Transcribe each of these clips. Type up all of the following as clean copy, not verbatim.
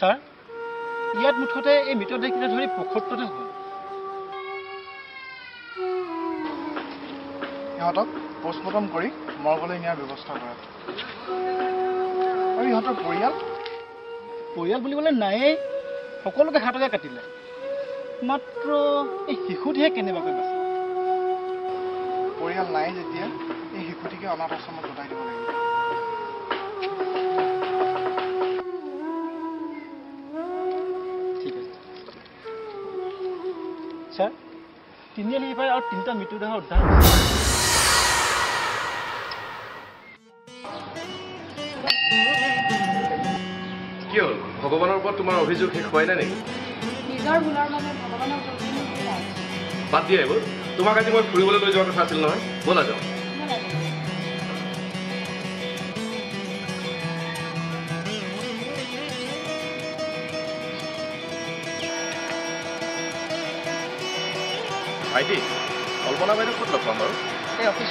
sir ইয়াত মুঠতে এই মৃতদেহকেইটা ধৰি ৭৫টা হ'ল ইহঁতক পোষ্টমৰ্টম কৰি মৰ্গলৈ নিয়াৰ ব্যৱস্থা কৰা আৰু ইহঁতৰ পৰিয়াল বুলিবলৈ নায়েই সকলোকে হাতকে কাটিলে মাত্ৰ এই শিশুটিহে কেনেবাকৈ বাচে পৰিয়াল নাই যেতিয়া এই শিশুটিকে অনাথ আশ্ৰমত গতাই দিব লাগিব স্যাৰ তিনিআলি এবাৰ আৰু ৩টা মৃতদেহ উদ্ধাৰ কি হ'ল ভগৱানৰ ওপৰত তোমাৰ অভিযোগ শেষ হয় নাই নেকি নিজৰ ভুলৰ বাবে ভগৱানক দোষ দিব নোৱাৰে বাদ দিয়া এইবোৰ তোমাক আজি মই ফুৰিবলৈ লৈ যোৱাৰ কথা আছিল নহয় ব'লা যাওঁ ভাইটি কল্পনা বাইদেউ ক'ত লগ পাম বাৰু এই অফিচ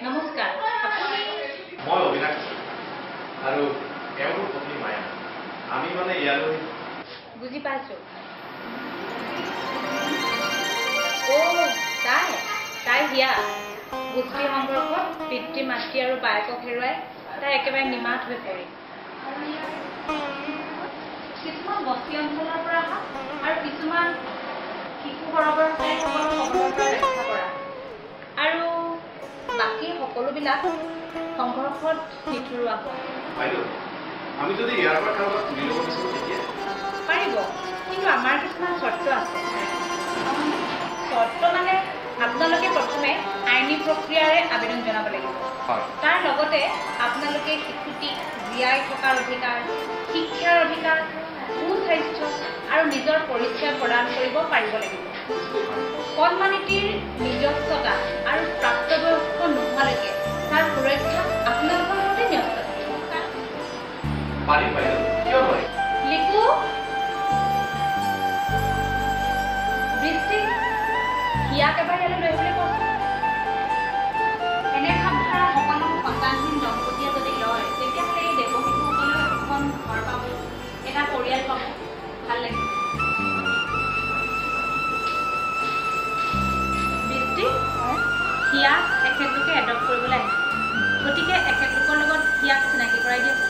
নমস্কাৰ মই অবিনাশ আৰু এওঁৰ পত্নী মায়া আমি মানে ইয়ালৈ বুজি পাইছোঁ তাই হিয়া গোষ্ঠী সম্পৰ্কত পিতৃ মাতৃ আৰু বায়েকক হেৰুৱাই তাই একেবাৰে নিমাত হৈ পৰে কিছুমান বস্তি অঞ্চলৰ পৰা অহা আৰু কিছুমান শিশু সৰবৰাহকাৰীসকলৰ খবৰৰ পৰা ৰক্ষা কৰা আৰু বাকী সকলোবিলাক সংঘৰ্ষত নিথৰুৱা হোৱা বাইদেউ আমি যদি ইয়াৰ পৰা কাৰোবাক তুলি ল'ব বিচাৰোঁ তেতিয়া পাৰিব কিন্তু আমাৰ কিছুমান চৰ্ত আছে চৰ্ত মানে আপোনালোকে প্ৰথমে আইনী প্ৰক্ৰিয়াৰে আবেদন জনাব লাগিব তাৰ লগতে আপোনালোকে শিশুটিক জীয়াই থকাৰ অধিকাৰ শিক্ষাৰ অধিকাৰ সুস্বাস্থ্য আৰু নিজৰ পৰিচয় প্ৰদান কৰিব পাৰিব লাগিব কণমানিটিৰ নিজস্বতা আৰু প্ৰাপ্তবয়স্ক নোহোৱালৈকে তাৰ সুৰক্ষা আপোনালোকৰ মতে ন্যস্ত লিকু বৃষ্টি হিয়াক এবাৰ ইয়ালৈ লৈ আহিবলৈ কৈছোঁ এনে ভাৱধাৰা সকলো সন্তানহীন দম্পতীয়ে যদি লয় তেতিয়াহ'লে এই দেৱশিশুসকলেও এখন ঘৰ পাব এটা পৰিয়াল পাব ভাল লাগিব বৃষ্টি হিয়াক এখেতলোকে এডপ্ট কৰিবলৈ আহিছে গতিকে এখেতলোকৰ লগত হিয়াক চিনাকি কৰাই দিয়ক